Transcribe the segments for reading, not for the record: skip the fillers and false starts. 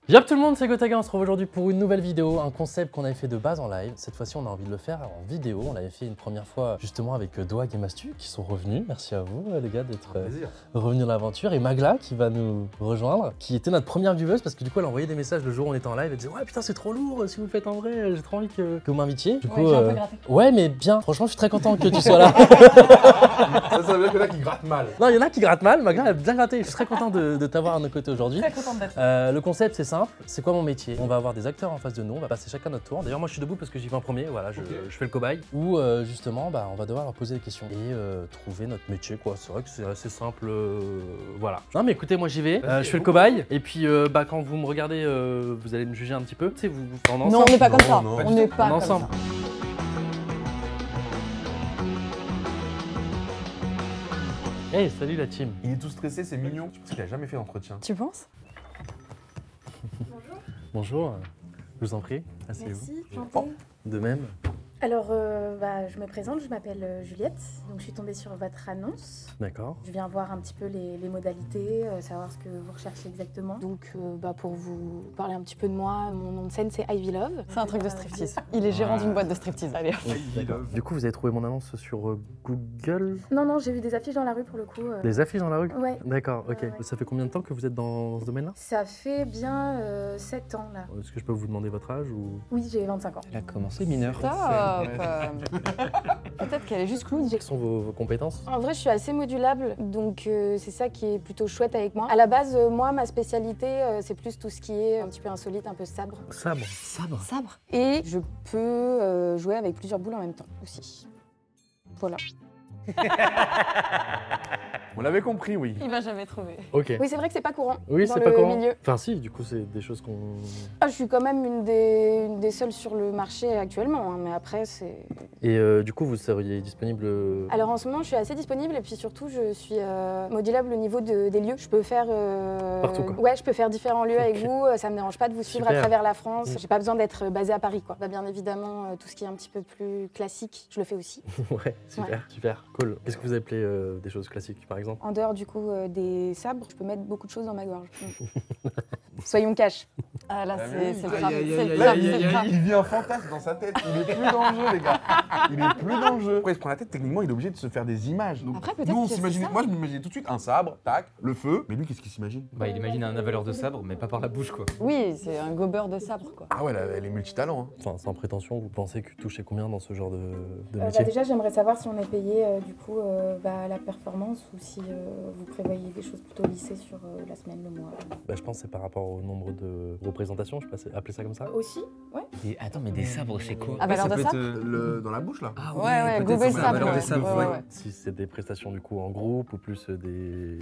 Yop tout le monde, c'est Gotaga, on se retrouve aujourd'hui pour une nouvelle vidéo, un concept qu'on avait fait de base en live. Cette fois-ci, on a envie de le faire en vidéo. On l'avait fait une première fois justement avec Doag et Mastu qui sont revenus. Merci à vous les gars d'être revenus dans l'aventure. Et Magla qui va nous rejoindre, qui était notre première vieweuse parce que du coup elle a envoyé des messages le jour où on était en live. Elle disait ouais putain c'est trop lourd, si vous le faites en vrai, j'ai trop envie que vous m'invitiez. Du coup, ouais, j'ai un peu gratté. Ouais mais bien, franchement je suis très content que tu sois là. Ça veut dire qu'il y en a qui grattent mal. Non, il y en a qui grattent mal, Magla a bien gratté. Je suis très content de t'avoir à nos côtés aujourd'hui. Très contente d'être là. Le concept c'est simple, c'est quoi mon métier? On va avoir des acteurs en face de nous, on va passer chacun notre tour. D'ailleurs moi je suis debout parce que j'y vais en premier, voilà, je fais le cobaye. Ou justement on va devoir leur poser des questions et trouver notre métier quoi. C'est vrai que c'est assez simple, voilà. Non mais écoutez, moi j'y vais, je fais le cobaye et puis quand vous me regardez, vous allez me juger un petit peu. Tu sais, vous en ensemble. Non, on n'est pas comme ça. non, On n'est pas comme ensemble. ça. Hey, salut la team. Il est tout stressé, c'est mignon. Je pense qu'il a jamais fait d'entretien. Tu penses? Bonjour, je vous en prie, asseyez-vous. Merci, enchantée. De même. Alors, je me présente, je m'appelle Juliette, donc je suis tombée sur votre annonce. D'accord. Je viens voir un petit peu les modalités, savoir ce que vous recherchez exactement. Donc, pour vous parler un petit peu de moi, mon nom de scène c'est Ivy Love. C'est un truc de striptease. Il est gérant d'une boîte de striptease, allez. D'accord. Du coup, vous avez trouvé mon annonce sur Google? Non, j'ai vu des affiches dans la rue pour le coup. Les affiches dans la rue? Ouais. D'accord, ok. Ouais. Ça fait combien de temps que vous êtes dans ce domaine-là? Ça fait bien 7 ans là. Est-ce que je peux vous demander votre âge ou... Oui, j'ai 25 ans. Elle a commencé mineure. Top. Peut-être qu'elle est juste clown. Quelles sont vos compétences? En vrai, je suis assez modulable, donc c'est ça qui est plutôt chouette avec moi. À la base, moi, ma spécialité, c'est plus tout ce qui est un petit peu insolite, un peu sabre. Sabre. Sabre. Et je peux jouer avec plusieurs boules en même temps aussi. Voilà. On l'avait compris, oui. Il va jamais trouver. Ok. Oui, c'est vrai que c'est pas courant Oui, dans c'est le pas courant. milieu. Enfin si, du coup c'est des choses qu'on... Ah, je suis quand même une des seules sur le marché actuellement, hein, mais après c'est... Et du coup vous seriez disponible... Alors en ce moment je suis assez disponible et puis surtout je suis modulable au niveau des lieux. Je peux faire... Partout, quoi. Ouais, je peux faire différents lieux avec vous, ça me dérange pas de vous suivre Super. à travers la France. Mm. J'ai pas besoin d'être basée à Paris quoi. Bah, bien évidemment tout ce qui est un petit peu plus classique, je le fais aussi. Ouais, super, super, cool. Qu'est-ce que vous appelez des choses classiques par exemple? En dehors du coup des sabres, je peux mettre beaucoup de choses dans ma gorge. Soyons cash. Ah là, Ah, c'est oui. le drame. Aïe, C'est aïe, le aïe, drame, aïe, c'est aïe, le drame. Il vit un fantasme dans sa tête. Il est plus dans le jeu, les gars. Il est plus dans le jeu. Pourquoi il se prend la tête? Techniquement, il est obligé de se faire des images. Donc, Après, peut-être nous, on que c'est s'imagine. ça. Moi, je m'imaginais tout de suite un sabre, tac, le feu. Mais lui, qu'est-ce qu'il s'imagine? Bah, il imagine un avaleur de sabre, mais pas par la bouche, quoi. Oui, c'est un gobeur de sabre, quoi. Ah ouais, elle est multitalent. Hein. Enfin sans prétention, vous pensez que touchez combien dans ce genre de métier? Déjà j'aimerais savoir si on est payé du coup à la performance ou si vous prévoyez des choses plutôt lissées sur la semaine, le mois. Bah, je pense que c'est par rapport au nombre de représentations, je peux appeler ça comme ça? Aussi, ouais. Et attends, mais des sabres, c'est quoi? Ah, valeur Ça de peut être, sabre Dans la bouche, là. Ah Ouais, peut-être gober le ça, sabre. valeur Ouais. des sabres, Ouais, ouais. ouais. Si c'est des prestations du coup en groupe ou plus des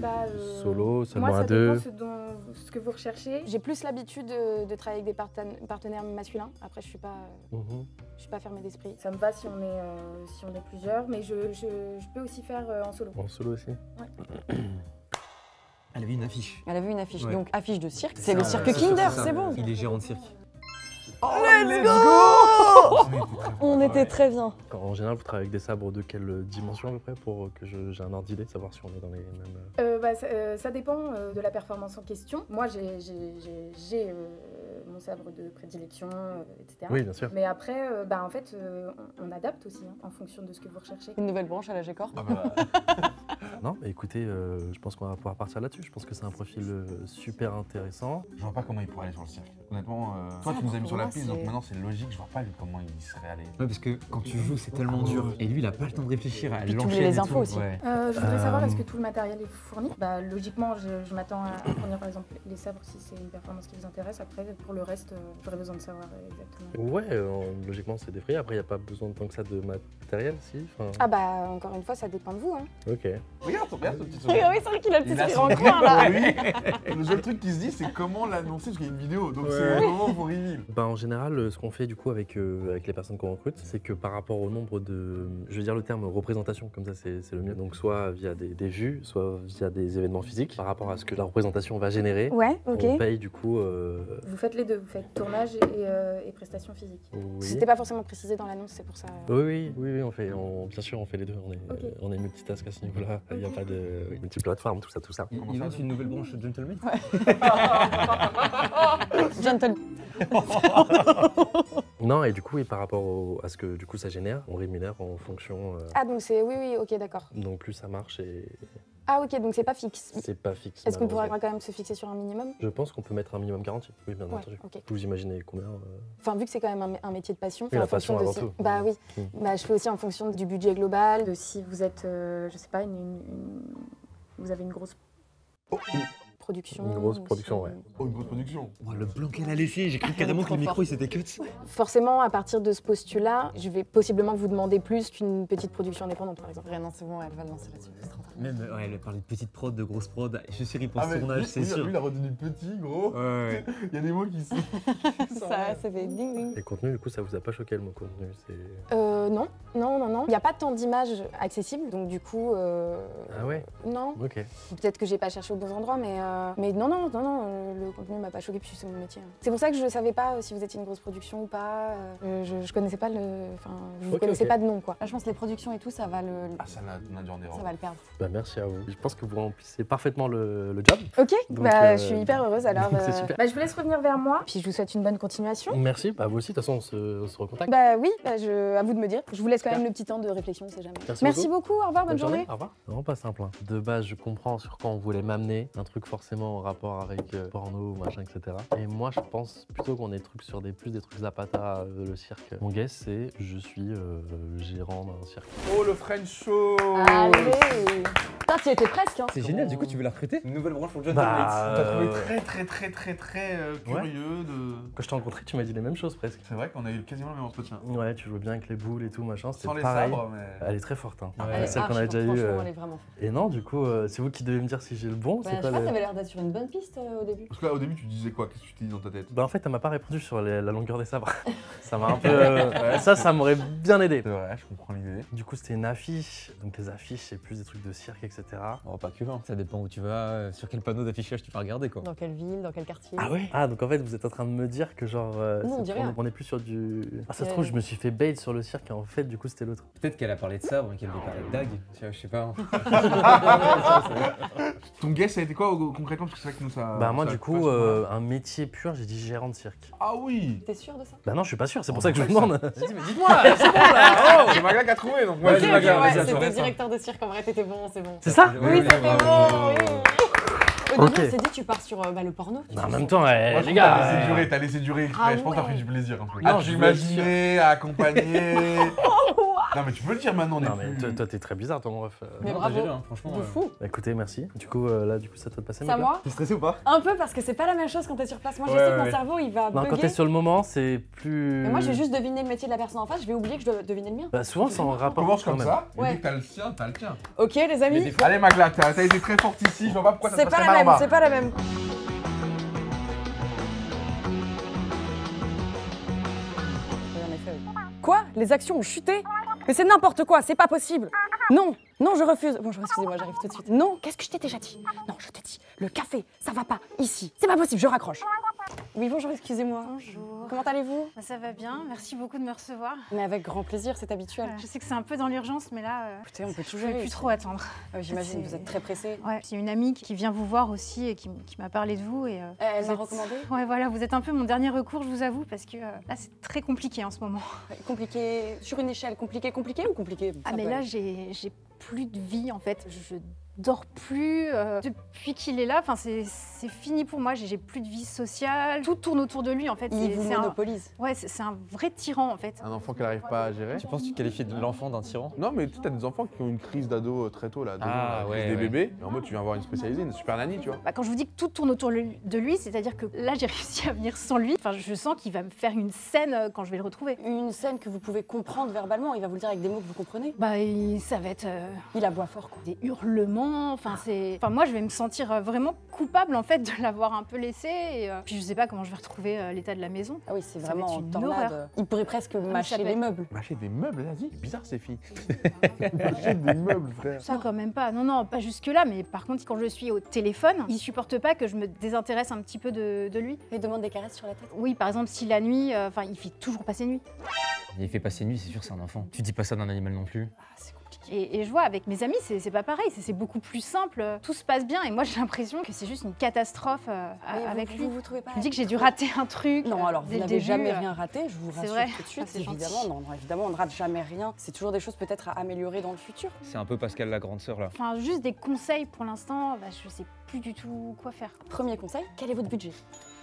solos, seulement moi, à ça deux? dépend ce que vous recherchez. J'ai plus l'habitude de travailler avec des partenaires masculins. Après, je suis pas fermée d'esprit. Ça me va si on est plusieurs, mais je peux aussi faire en solo. En solo aussi? Elle avait une affiche. Elle a vu une affiche, Ouais. donc affiche de cirque. C'est le Ça, cirque c'est Kinder, ça. c'est bon. Il est gérant de cirque. Let's go! On était très bien. En général, vous travaillez avec des sabres de quelle dimension à peu près pour que j'ai un ordre d'idée de savoir si on est dans les mêmes... Ça dépend de la performance en question. Moi, j'ai mon sabre de prédilection, etc. Oui, bien sûr. Mais après, en fait, on adapte aussi hein, en fonction de ce que vous recherchez. Une nouvelle branche à la G-Corp. Ah bah, Non, mais écoutez, je pense qu'on va pouvoir partir là-dessus. Je pense que c'est un profil super intéressant. je vois pas comment il pourrait aller sur le cirque. Honnêtement, toi, tu nous as mis sur la piste, donc c'est- maintenant c'est logique. Je vois pas lui comment il serait allé. Ouais, parce que quand tu joues, c'est tellement dur. Et lui, il a pas le temps de réfléchir. Elle Puis tu l'enchaîne voulais les et infos tout. aussi. Ouais. Je voudrais savoir, est-ce que tout le matériel est fourni? Logiquement, je m'attends à fournir par exemple les sabres si c'est une performance qui vous intéresse. Après, pour le reste, j'aurais besoin de savoir exactement. Ouais, logiquement c'est des frais. Après, il n'y a pas besoin tant que ça de matériel, si. Enfin, Ah encore une fois, ça dépend de vous. Hein. ok. Regarde ce petit Oui, sourire. c'est vrai qu'il a le petit Il a sourire son en grip coin, là. pour lui. Le seul truc qui se dit, c'est comment l'annoncer, parce qu'il y a une vidéo. Donc c'est le moment pour reveal. En général, ce qu'on fait du coup avec les personnes qu'on recrute, c'est que par rapport au nombre de, je veux dire le terme représentation, comme ça c'est le mieux. Donc soit via des vues, soit via des événements physiques. Par rapport à ce que la représentation va générer, Ouais, ok. on paye du coup. Vous faites les deux, vous faites tournage et prestations physiques. Oui. C'était pas forcément précisé dans l'annonce, c'est pour ça. Oui, on fait, bien sûr, on fait les deux. Ok. On est multitask à ce niveau-là. Ok. n'y a pas de multiplateforme, tout ça. Il lance une nouvelle branche Gentleman. Gentle. Non, et du coup, et par rapport à ce que du coup ça génère, on rémunère en fonction. Ah, donc c'est. Oui, ok, d'accord. Donc plus ça marche et Ah, ok, donc c'est pas fixe. c'est pas fixe. Est-ce qu'on pourra malheureusement. quand même se fixer sur un minimum? Je pense qu'on peut mettre un minimum garanti. Oui, bien Ouais, entendu. ok. Vous imaginez combien Enfin, vu que c'est quand même un métier de passion, Oui, la en fonction passion de avant tout. Bah oui. Mm. Bah, je fais aussi en fonction du budget global, de si vous êtes, je sais pas, vous avez une grosse production. Une grosse ou production, si- ouais. Oh, une grosse production. Oh, le blanc qu'elle a laissé, j'ai cru carrément que le micro il s'était cut. Forcément, à partir de ce postulat, je vais possiblement vous demander plus qu'une petite production indépendante, par exemple. Vraiment, c'est bon, elle va le lancer là-dessus. C'est trop tard. Même, ouais, elle parlait de petite prod, de grosse prod. Je suis sûr, il pense mais tournage, lui, c'est lui, sûr. lui, il a retenu petit, gros. Ouais. Il y a des mots qui sont. Ça fait ding ding. Et contenu, du coup, ça vous a pas choqué le mot contenu? Non. Il n'y a pas tant d'images accessibles, donc du coup, Ah ouais. non. Ok. Peut-être que j'ai pas cherché aux bons endroits, mais non, le contenu m'a pas choqué puisque c'est mon métier. C'est pour ça que je savais pas si vous étiez une grosse production ou pas. Je connaissais pas je vous Ok, connaissais ok. pas de nom, quoi. Là, je pense que les productions et tout, ça va le. Ah, ça n'a dû en erreur. Ça va le perdre. Bah merci à vous. Je pense que vous remplissez parfaitement le job. Ok, Donc, je suis hyper heureuse alors. c'est super. Bah, je vous laisse revenir vers moi, puis je vous souhaite une bonne continuation. Merci. Bah vous aussi, de toute façon, on se recontacte. Bah oui, à vous de me dire. Je vous laisse quand même le petit temps de réflexion, on sait jamais. Merci beaucoup, au revoir, bonne journée. Au revoir. Vraiment pas simple. Hein. De base, je comprends sur quoi on voulait m'amener. Un truc forcément en rapport avec porno, machin, etc. Et moi, je pense plutôt qu'on est sur plus des trucs Zapata, le cirque. Mon guess, c'est je suis gérant d'un cirque. Oh, le French show. Allez. Putain, tu y étais presque, hein. C'est génial, du coup, tu veux la recruter? Une nouvelle branche pour Gentleman. Bah, On t'a trouvé très curieux de. Quand je t'ai rencontré, tu m'as dit les mêmes choses presque. C'est vrai qu'on a eu quasiment le même entretien. Ouais, tu jouais bien avec les boules et tout, machin. C'était Sans les pareil. sabres, mais. Elle est très forte. Hein. Ouais. Celle qu'on a déjà eue. Franchement, elle est vraiment forte. Et non, du coup, c'est vous qui devez me dire si j'ai le bon. Bah, c'est je quoi sais pas, le... t'avais l'air d'être sur une bonne piste au début. Parce que là, au début, tu disais quoi? Qu'est-ce que tu t'es dit dans ta tête? Bah en fait, elle m'a pas répondu sur la longueur des sabres. Ça m'a un peu... ça m'aurait bien aidé. C'est vrai, je comprends l'idée. Du coup, c'était une affiche. Donc les affiches, c'est plus des trucs de cirque, etc. Oh, pas que, hein. Ça dépend où tu vas, sur quel panneau d'affichage tu vas regarder, quoi. Dans quelle ville, dans quel quartier? Ah ouais? Ah, donc en fait, vous êtes en train de me dire que genre... Non, on dit rien. on est plus sur du... Ah, ça se trouve, je me suis fait bait sur le cirque et en fait, du coup, c'était l'autre. Peut-être qu'elle a parlé de sabre et qu'elle veut parler de dague. Je sais pas. Ton guess, ça a été quoi concrètement? Parce que c'est vrai que nous, ça. Bah moi, ça du passe coup, pas. un métier pur, j'ai dit gérant de cirque. Ah oui. T'es sûr de ça? Bah non, je suis pas sûr, c'est pour Oh, ça que je vous ouais, ça. demande. Vas-y, mais dites-moi, c'est bon là. C'est Magla qui a trouvé, donc moi, Vas-y, je dis Magla, Magla. vas-y, à toi. C'était directeur de cirque, en vrai, t'étais bon, c'est bon. C'est ça? Oui, c'était bon, oui. Au Ok. début, on s'est dit, tu pars sur le porno. Bah, en même temps, Moi, les je gars... trouve que t'as laissé durer exprès. Ah Je pense que t'as ouais. pris du plaisir un peu. Non, À je voulais t'imaginer, à accompagner. Non, mais tu peux le dire maintenant, on est Non mais plus. toi t'es très bizarre ton ref. Mais Non, bravo. t'as géré, hein, franchement. De fou. Bah, écoutez, merci. Du coup, là, ça doit te passer. C'est à Magla. moi? T'es stressé ou pas? Un peu parce que c'est pas la même chose quand t'es sur place. Moi, je Ouais, sais que mon ouais. cerveau, il va Non, quand bugger. t'es sur le moment, c'est plus. Mais moi, je vais juste deviner le métier de la personne en face, je vais oublier que je dois deviner le mien. Bah, souvent, c'est en rapport. Commence quand comme même. ça, et Ouais. dès que t'as le sien, t'as le tien. Ok, les amis. Allez, Magla, t'as été très forte ici, je vois pas pourquoi ça se C'est pas passerait la mal en même, bas. c'est pas la même. En effet, oui. Quoi? Les actions ont chuté? Mais c'est n'importe quoi, c'est pas possible. Non, non, je refuse. Bonjour, excusez-moi, j'arrive tout de suite. Non, qu'est-ce que je t'ai déjà dit? Non, je t'ai dit, le café, ça va pas ici. C'est pas possible, je raccroche. Oui, bonjour, excusez-moi. Bonjour. Comment allez-vous? Ça va bien, merci beaucoup de me recevoir. Mais avec grand plaisir, c'est habituel. Je sais que c'est un peu dans l'urgence, mais là, Écoutez, on peut tout je ne gérer. peux plus trop attendre. Ah oui, j'imagine, C'est- vous êtes très pressé. Ouais, c'est une amie qui vient vous voir aussi et qui m'a parlé de vous. Et, Elle vous m'a êtes- recommandé. Ouais, voilà, vous êtes un peu mon dernier recours, je vous avoue, parce que là, c'est très compliqué en ce moment. Compliqué, sur une échelle, compliqué ou compliqué? Ah, Ça mais peut là, aller. j'ai plus de vie, en fait. Je dors plus. Depuis qu'il est là, enfin, c'est fini pour moi. J'ai plus de vie sociale. Tout tourne autour de lui, en fait. Il vous c'est un... monopolise. Ouais, c'est un vrai tyran, en fait. Un enfant qu'elle n'arrive pas à gérer. Tu penses que tu qualifies de l'enfant d'un tyran? Non, mais tu sais, t'as des enfants qui ont une crise d'ado très tôt, là. 2 ans, Ah, la ouais, crise des ouais. bébés. Et en mode, tu viens voir une spécialisée, une super nanny, tu vois. Bah, quand je vous dis que tout tourne autour de lui, c'est-à-dire que là, j'ai réussi à venir sans lui. Enfin, je sens qu'il va me faire une scène quand je vais le retrouver. Une scène que vous pouvez comprendre verbalement, il va vous le dire avec des mots que vous comprenez. Bah, ça va être Il aboie fort, quoi. des hurlements. Enfin, moi, je vais me sentir vraiment coupable en fait de l'avoir un peu laissé. Et, puis, je sais pas comment je vais retrouver l'état de la maison. Ah oui, c'est Ça va vraiment être en une tornade. horreur. Il pourrait presque mâcher ça les peut meubles. Mâcher des meubles, vas-y. C'est bizarre, ces filles. Mâcher des meubles, frère. Ça, quand même pas. Non, non, pas jusque-là. Mais par contre, quand je suis au téléphone, il supporte pas que je me désintéresse un petit peu de lui. Il demande des caresses sur la tête. Oui, par exemple, si la nuit, il fait toujours passer nuit. Il fait passer nuit, c'est sûr, c'est un enfant. Tu dis pas ça d'un animal non plus. Ah, c'est compliqué. Et je vois avec mes amis, c'est pas pareil, c'est beaucoup plus simple, tout se passe bien et moi j'ai l'impression que c'est juste une catastrophe avec lui. Vous trouvez pas? Je me dis que j'ai dû rater un truc. Non, alors vous n'avez jamais rien raté, je vous rassure vrai. tout de suite. C'est Évidemment, non, évidemment, on ne rate jamais rien. C'est toujours des choses peut-être à améliorer dans le futur. C'est un peu Pascal la grande sœur là. Enfin, juste des conseils pour l'instant, je sais plus du tout quoi faire. Premier conseil, quel est votre budget?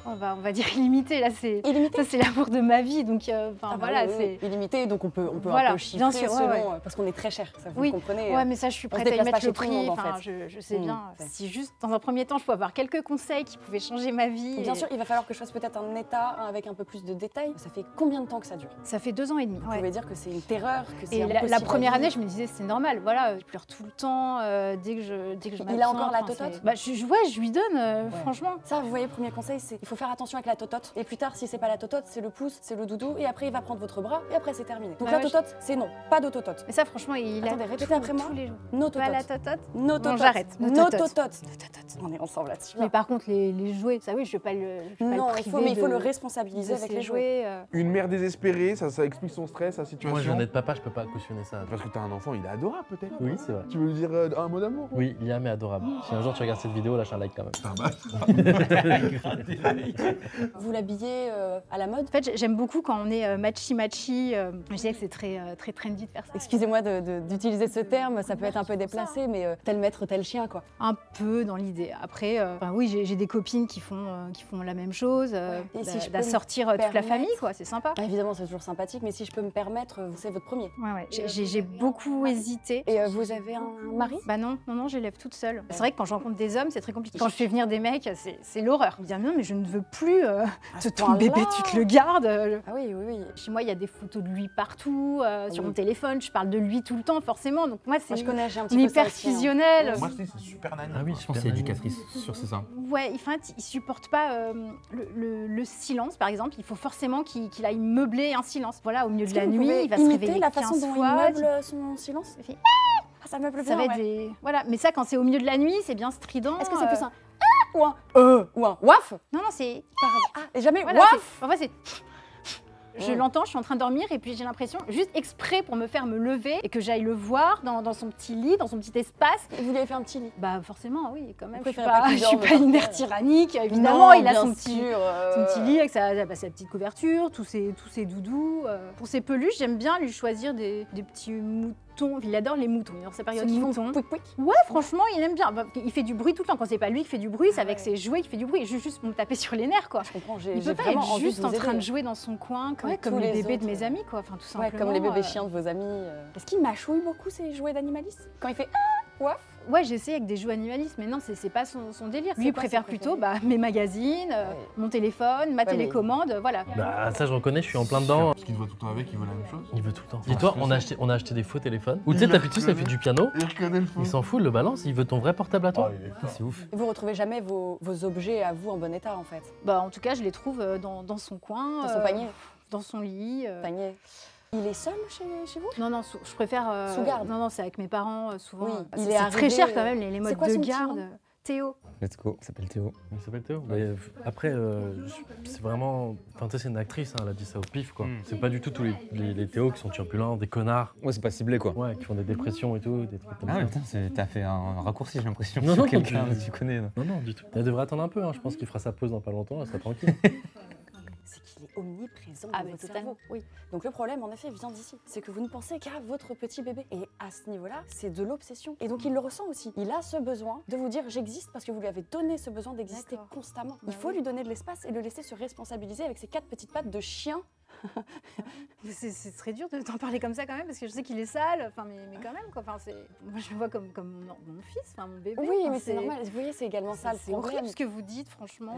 On va dire illimité, là c'est illimité. Ça c'est l'amour de ma vie, donc voilà, oui, c'est illimité, donc on peut voilà, un peu chiffrer bien sûr, selon, parce qu'on est très cher, ça vous comprenez. Ouais, mais ça je suis prête à y mettre le prix, je sais bien. Si juste dans un premier temps je peux avoir quelques conseils qui pouvaient changer ma vie. Bien sûr, il va falloir que je fasse peut-être un état avec un peu plus de détails. Ça fait combien de temps que ça dure? Ça fait 2 ans et demi. Vous pouvez dire que c'est une terreur, que c'est la première année, je me disais c'est normal, voilà, je pleure tout le temps dès que je Il a encore la totote? Je lui donne, franchement. Ça, vous voyez, premier conseil, c'est il faut faire attention avec la totote. Et plus tard, si c'est pas la totote, c'est le pouce, c'est le doudou, et après il va prendre votre bras, et après c'est terminé. Donc la totote, c'est non, pas de totote. Mais ça, franchement, il Attendez, répétez après moi. Tous les jours. No totote. Pas la totote. No totote. Non, j'arrête. No totote. On est ensemble là-dessus. Mais par contre, les jouets, ça oui, je vais pas le non, priver il faut le responsabiliser avec les jouets. Une mère désespérée, ça explique son stress, sa situation. Moi, jeune papa, je peux pas cautionner ça. Parce que t'as un enfant, il est adorable peut-être. Oui, c'est vrai. Tu veux lui dire un mot d'amour? Oui, Liam est adorable. Si un jour tu regardes cette vidéo, lâche un like quand même. Vous l'habillez à la mode? En fait, j'aime beaucoup quand on est matchy-matchy. Je dirais que c'est très trendy de faire ça. Excusez-moi d'utiliser ce terme, ça peut être un peu déplacé, mais tel maître, tel chien, quoi. Un peu dans l'idée. Après, oui, j'ai des copines qui font la même chose, d'assortir toute la famille, quoi. C'est sympa. Évidemment, c'est toujours sympathique, mais si je peux me permettre, c'est votre premier. Ouais. J'ai beaucoup hésité. Et vous avez un mari? Bah non, j'élève toute seule. C'est vrai que quand je rencontre des hommes, c'est très compliqué. Quand je fais venir des mecs, c'est l'horreur. Je me dis, non, mais je ne veux plus ton bébé, tu te le gardes. Ah oui. Chez moi, il y a des photos de lui partout, sur mon téléphone, je parle de lui tout le temps, forcément. Donc moi, c'est hyper fusionnel. Moi, je dis, c'est super nanny. Ah oui, je pense que c'est éducatrice, c'est ça. Ouais, en fait, il supporte pas le silence, par exemple. Il faut forcément qu'il aille meubler un silence. Voilà, au milieu de la nuit, il va se réveiller la façon 15 dont fois. il meuble son silence? Ça meuble bien, ça va être Voilà, mais ça, quand c'est au milieu de la nuit, c'est bien strident. Est-ce que c'est plus un ou un waf? Non, c'est... Et jamais voilà, waf? En fait, c'est... Je l'entends, je suis en train de dormir et puis j'ai l'impression, juste exprès pour me faire me lever et que j'aille le voir dans son petit lit, dans son petit espace. Et vous lui avez fait un petit lit? Bah forcément, oui, quand même. Je suis suis pas une mère tyrannique, évidemment. Il a son petit lit avec sa petite couverture, tous ses doudous. Pour ses peluches, j'aime bien lui choisir des petits moutons. Il adore les moutons, il adore sa période mouton. Ouais, franchement, il aime bien. Il fait du bruit tout le temps. Quand c'est pas lui qui fait du bruit, c'est avec ses jouets qu'il fait du bruit. Juste pour me taper sur les nerfs, quoi. Je comprends. Il peut pas être juste en train de jouer dans son coin, comme les bébés de mes amis, quoi. Enfin, tout simplement. Ouais, comme les bébés chiens de vos amis. Est-ce qu'il mâchouille beaucoup ces jouets d'animalistes? Quand il fait waf? Ouais, j'essaie avec des jouets animalistes, mais non, c'est pas son délire. Lui, il préfère plutôt mes magazines, mon téléphone, ma télécommande, voilà. Bah ça, je reconnais, je suis en plein dedans. Parce qu'il te voit tout le temps avec, il veut la même chose. Il veut tout le temps. Dis-toi, on a acheté des faux téléphones. Ou tu sais, t'appuies dessus, ça fait du piano. Il reconnaît le faux. Il s'en fout, le balance, il veut ton vrai portable à toi. C'est ouf. Et vous retrouvez jamais vos objets à vous en bon état, en fait? Bah en tout cas, je les trouve dans son coin. Dans son panier? Dans son lit. Panier. Il est seul chez vous? Non, je préfère... sous garde? Non, c'est avec mes parents, souvent. Oui, c'est très cher quand même, les modes de garde. Théo. Let's go, il s'appelle Théo. Il s'appelle Théo. Mais après, c'est vraiment... Enfin, tu sais, c'est une actrice, hein, elle a dit ça au pif, quoi. C'est pas du tout tous les Théo qui sont turbulents, des connards. Ouais, c'est pas ciblé, quoi. Ouais, qui font des dépressions et tout, des trucs comme ça. Ah, putain, t'as fait un raccourci, j'ai l'impression. Non, quelqu'un que tu connais. Non, du tout. Elle devrait attendre un peu, hein. Je pense qu'il fera sa pause dans pas longtemps, elle sera tranquille. C'est qu'il est omniprésent dans votre cerveau. Oui. Donc le problème, en effet, vient d'ici. C'est que vous ne pensez qu'à votre petit bébé. Et à ce niveau-là, c'est de l'obsession. Et donc il le ressent aussi. Il a ce besoin de vous dire j'existe parce que vous lui avez donné ce besoin d'exister constamment. Il faut lui donner de l'espace et le laisser se responsabiliser avec ses 4 petites pattes de chien. C'est très dur d'en parler comme ça quand même parce que je sais qu'il est sale, enfin mais quand même quoi. Enfin, moi je le vois comme mon fils, enfin mon bébé. Oui, mais c'est normal. Vous voyez, c'est également ça le problème. C'est horrible ce que vous dites, franchement.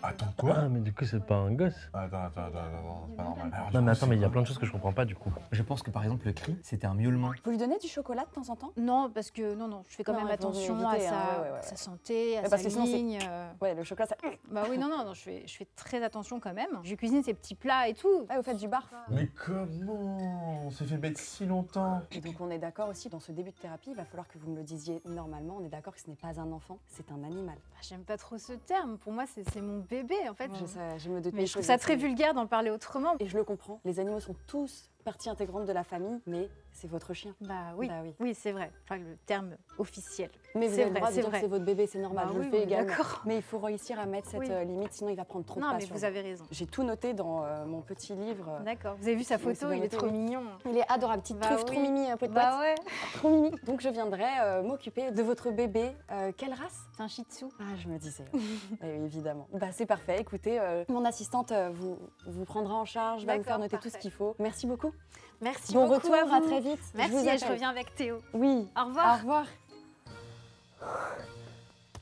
Attends, quoi? Ah, mais du coup, c'est pas un gosse. Attends, c'est pas normal. Non, mais attends, mais il y a plein de choses que je comprends pas du coup. Je pense que par exemple, le cri, c'était un miaulement. Vous lui donnez du chocolat de temps en temps? Non, parce que non, je fais quand même attention à sa santé, à sa ligne. Ouais, le chocolat, ça. Bah oui, non, je fais très attention quand même. Je cuisine ces petits plats et tout. Ouais, vous faites du bar. Mais comment? On s'est fait bête si longtemps. Et donc on est d'accord aussi, dans ce début de thérapie, il va falloir que vous me le disiez normalement. On est d'accord que ce n'est pas un enfant, c'est un animal. Bah, j'aime pas trop ce terme. Pour moi, c'est mon bébé en fait. Je me doute. Mais je trouve ça très vulgaire d'en parler autrement. Et je le comprends. Les animaux sont tous partie intégrante de la famille, mais c'est votre chien. Bah oui, Bah oui. oui c'est vrai. Enfin, le terme officiel. Mais vous C'est avez le droit vrai, de c'est dire que vrai. c'est votre bébé, c'est normal, Bah je oui, le fais oui, également. d'accord. Mais il faut réussir à mettre cette Oui. limite, sinon il va prendre trop de Non, pas mais sur vous vous. avez raison. J'ai tout noté dans mon petit livre. D'accord. Vous avez vu sa Oui, c'est photo, bien il est noté, trop oui. mignon. Il est adorable, petite Bah truffe oui. trop mimi, pot de Bah patte. ouais. Trop mimi. Donc je viendrai m'occuper de votre bébé. Quelle race? C'est un shih tzu. Ah, je me disais. Eh oui, évidemment. Bah, c'est parfait. Écoutez, mon assistante vous prendra en charge, va vous faire D'accord, noter tout ce parfait. qu'il faut. Merci beaucoup. Merci Bon beaucoup. retour, à vous. très vite. Merci, je vous et je appelle. reviens avec Théo. Oui. Au Au revoir. revoir.